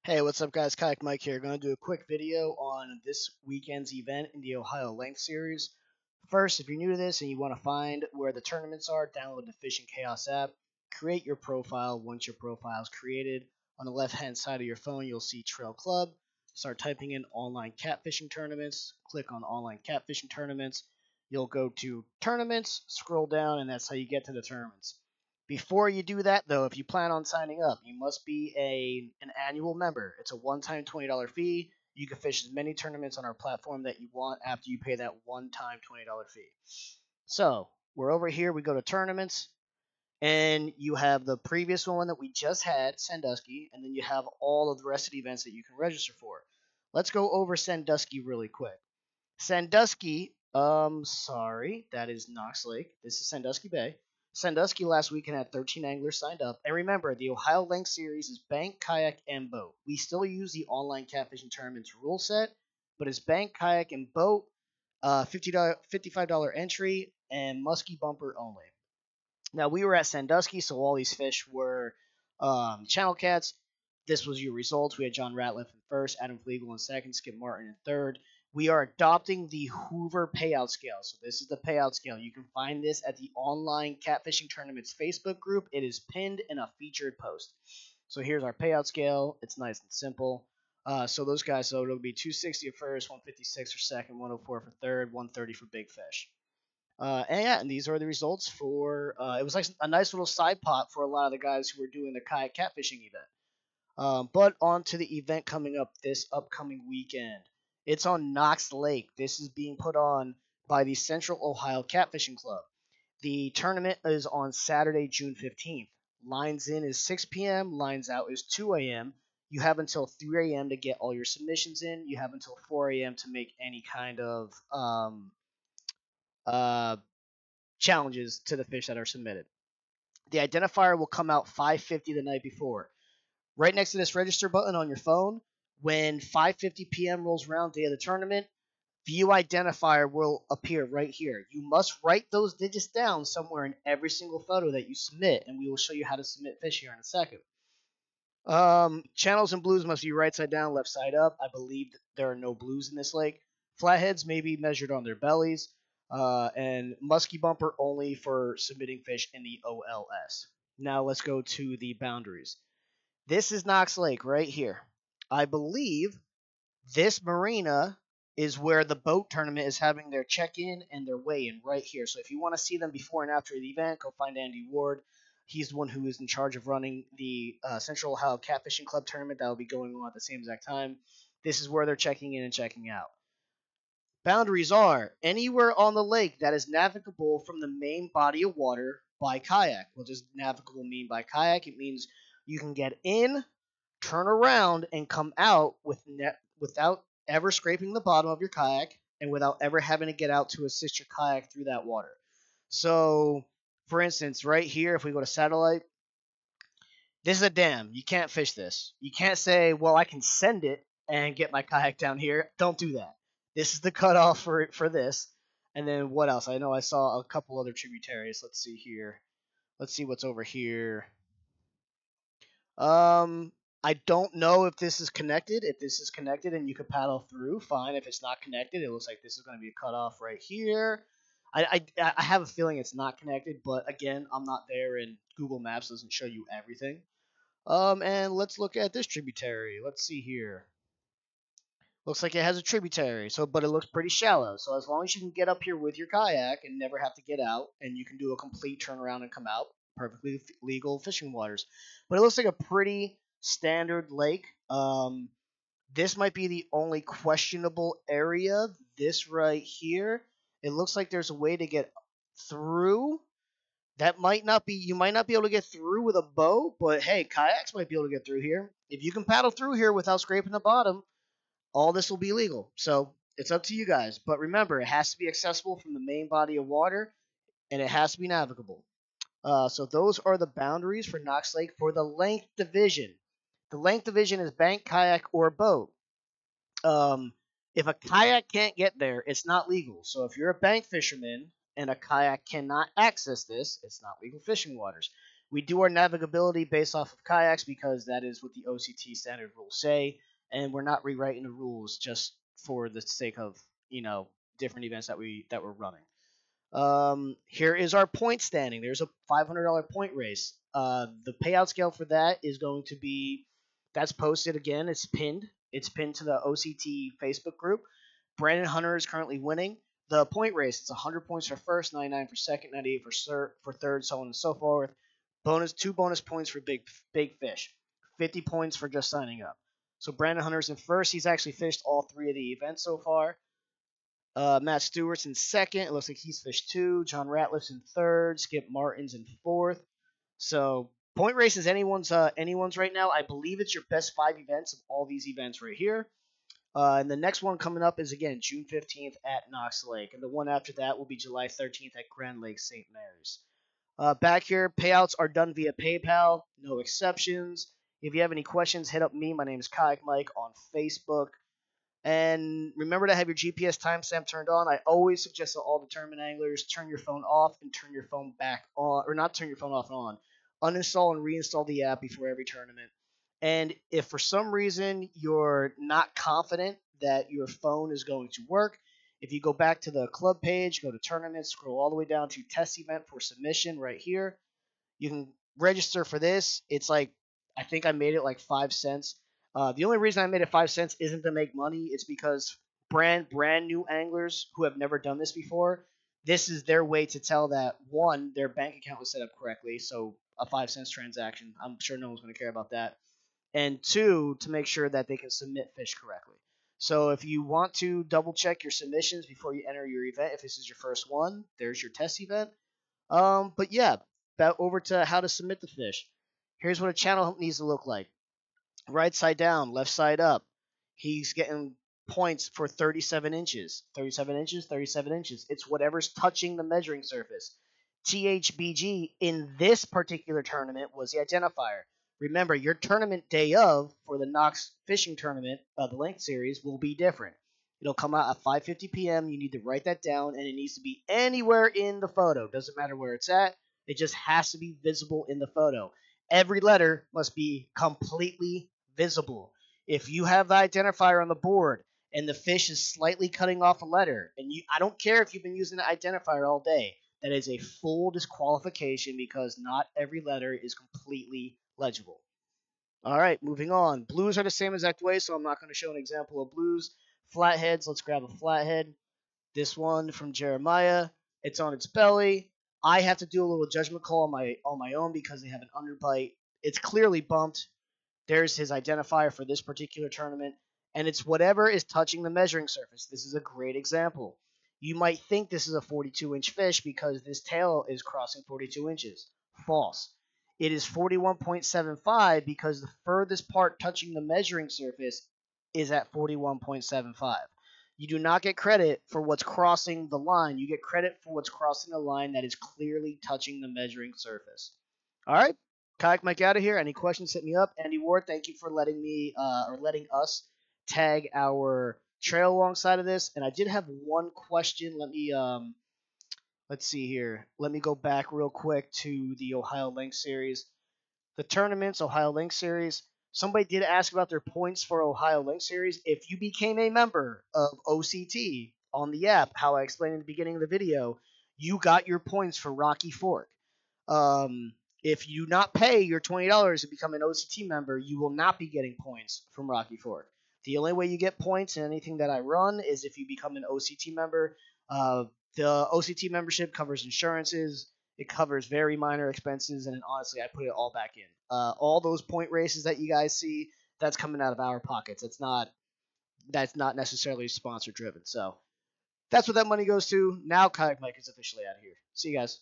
Hey, what's up, guys? Kayak Mike here. Going to do a quick video on this weekend's event in the Ohio Length Series. First, if you're new to this and you want to find where the tournaments are, download the Fishing Chaos app. Create your profile. Once your profile is created, on the left-hand side of your phone, you'll see Trail Club. Start typing in online catfishing tournaments. Click on online catfishing tournaments. You'll go to tournaments, scroll down, and that's how you get to the tournaments. Before you do that, though, if you plan on signing up, you must be an annual member. It's a one-time $20 fee. You can fish as many tournaments on our platform that you want after you pay that one-time $20 fee. So we're over here. We go to tournaments, and you have the previous one that we just had, Sandusky, and then you have all of the rest of the events that you can register for. Let's go over Sandusky really quick. Sandusky, sorry, that is Knox Lake. This is Sandusky Bay. Sandusky last weekend had 13 anglers signed up. And remember, the Ohio Length Series is bank, kayak, and boat. We still use the online catfishing tournaments rule set, but it's bank, kayak, and boat, $55 entry, and muskie bumper only. Now, we were at Sandusky, so all these fish were channel cats. This was your results. We had John Ratliff in first, Adam Flegel in second, Skip Martin in third. We are adopting the Hoover payout scale. So this is the payout scale. You can find this at the online catfishing tournaments Facebook group. It is pinned in a featured post. So here's our payout scale. It's nice and simple. So those guys, so it'll be 260 at first, 156 for second, 104 for third, 130 for big fish. And these are the results for. It was like a nice little side pot for a lot of the guys who were doing the kayak catfishing event. But on to the event coming up this upcoming weekend. It's on Knox Lake. This is being put on by the Central Ohio Catfishing Club. The tournament is on Saturday, June 15th. Lines in is 6 p.m., lines out is 2 a.m. You have until 3 a.m. to get all your submissions in. You have until 4 a.m. to make any kind of uh, challenges to the fish that are submitted. The identifier will come out 5:50 the night before. Right next to this register button on your phone, when 5:50 p.m. rolls around, day of the tournament, view identifier will appear right here. You must write those digits down somewhere in every single photo that you submit, and we will show you how to submit fish here in a second. Channels and blues must be right side down, left side up. I believe that there are no blues in this lake. Flatheads may be measured on their bellies, and musky bumper only for submitting fish in the OLS. Now let's go to the boundaries. This is Knox Lake right here. I believe this marina is where the boat tournament is having their check-in and their weigh-in right here. So if you want to see them before and after the event, go find Andy Ward. He's the one who is in charge of running the Central Ohio Catfishing Club tournament that will be going on at the same exact time. This is where they're checking in and checking out. Boundaries are anywhere on the lake that is navigable from the main body of water by kayak. What does navigable mean by kayak? It means you can get in, turn around, and come out without ever scraping the bottom of your kayak and without ever having to get out to assist your kayak through that water. So, for instance, right here, if we go to satellite, this is a dam. You can't fish this. You can't say, well, I can send it and get my kayak down here. Don't do that. This is the cutoff for this. And then what else? I know I saw a couple other tributaries. Let's see here. Let's see what's over here. I don't know if this is connected. If this is connected and you could paddle through, fine. If it's not connected, it looks like this is going to be a cutoff right here. I have a feeling it's not connected, but again, I'm not there, and Google Maps doesn't show you everything. And let's look at this tributary. Let's see here. Looks like it has a tributary, but it looks pretty shallow. So as long as you can get up here with your kayak and never have to get out, and you can do a complete turnaround and come out, perfectly legal fishing waters. But it looks like a pretty standard lake. This might be the only questionable area. This right here, it looks like there's a way to get through. That might not be, you might not be able to get through with a boat, but hey, kayaks might be able to get through here. If you can paddle through here without scraping the bottom, all this will be legal. So it's up to you guys. But remember, it has to be accessible from the main body of water, and it has to be navigable. So those are the boundaries for Knox Lake for the length division. The length division is bank, kayak, or boat. If a kayak can't get there, it's not legal. So if you're a bank fisherman and a kayak cannot access this, it's not legal fishing waters. We do our navigability based off of kayaks because that is what the OCT standard rules say, and we're not rewriting the rules just for the sake of different events that we're running. Here is our point standing. There's a $500 point race. The payout scale for that is going to be, that's posted again. It's pinned. It's pinned to the OCT Facebook group. Brandon Hunter is currently winning. The point race, it's 100 points for first, 99 for second, 98 for third, so on and so forth. Two bonus points for big fish. 50 points for just signing up. So Brandon Hunter's in first. He's actually fished all 3 of the events so far. Matt Stewart's in second. It looks like he's fished 2. John Ratliff's in third. Skip Martin's in fourth. So point race is anyone's right now. I believe it's your best 5 events of all these events right here. And the next one coming up is, again, June 15th at Knox Lake. And the one after that will be July 13th at Grand Lake St. Mary's. Back here, payouts are done via PayPal. No exceptions. If you have any questions, hit up me. My name is Kayak Mike on Facebook. And remember to have your GPS timestamp turned on. I always suggest to all the tournament anglers, turn your phone off and turn your phone back on, or not turn your phone off and on. Uninstall and reinstall the app before every tournament. And if for some reason you're not confident that your phone is going to work, if you go back to the club page, go to tournaments, scroll all the way down to test event for submission right here, you can register for this. It's like, I think I made it like 5 cents. The only reason I made it 5 cents isn't to make money. It's because brand new anglers who have never done this before, this is their way to tell that, one, their bank account was set up correctly, so a 5 cents transaction, I'm sure no one's going to care about that. And 2, to make sure that they can submit fish correctly. So if you want to double check your submissions before you enter your event, if this is your first one, there's your test event. But yeah, back over to how to submit the fish. Here's what a channel hump needs to look like. Right side down, left side up. He's getting points for 37 inches. 37 inches, 37 inches. It's whatever's touching the measuring surface. THBG in this particular tournament was the identifier. Remember, your tournament day of for the Knox fishing tournament, the length series, will be different. It'll come out at 5:50 p.m. You need to write that down, and it needs to be anywhere in the photo. Doesn't matter where it's at. It just has to be visible in the photo. Every letter must be completely visible. If you have the identifier on the board and the fish is slightly cutting off a letter, and I don't care if you've been using the identifier all day, that is a full disqualification because not every letter is completely legible. All right, moving on. Blues are the same exact way, so I'm not going to show an example of blues. Flatheads, let's grab a flathead. This one from Jeremiah, it's on its belly. I have to do a little judgment call on my own because they have an underbite. It's clearly bumped. There's his identifier for this particular tournament, and it's whatever is touching the measuring surface. This is a great example. You might think this is a 42-inch fish because this tail is crossing 42 inches. False. It is 41.75 because the furthest part touching the measuring surface is at 41.75. You do not get credit for what's crossing the line. You get credit for what's crossing the line that is clearly touching the measuring surface. All right, Kayak Mike out of here. Any questions, hit me up. Andy Ward, thank you for letting me letting us tag our trail alongside of this. And I did have one question. Let's see here. Let me go back real quick to the Ohio Link Series. The tournaments, Ohio Link Series. Somebody did ask about their points for Ohio Link Series. If you became a member of OCT on the app, how I explained in the beginning of the video, you got your points for Rocky Fork. If you not pay your $20 to become an OCT member, you will not be getting points from Rocky Fork. The only way you get points in anything that I run is if you become an OCT member. The OCT membership covers insurances. It covers very minor expenses, and honestly, I put it all back in. All those point races that you guys see, that's coming out of our pockets. That's not necessarily sponsor driven. So that's what that money goes to. Now Kayak Mike is officially out of here. See you guys.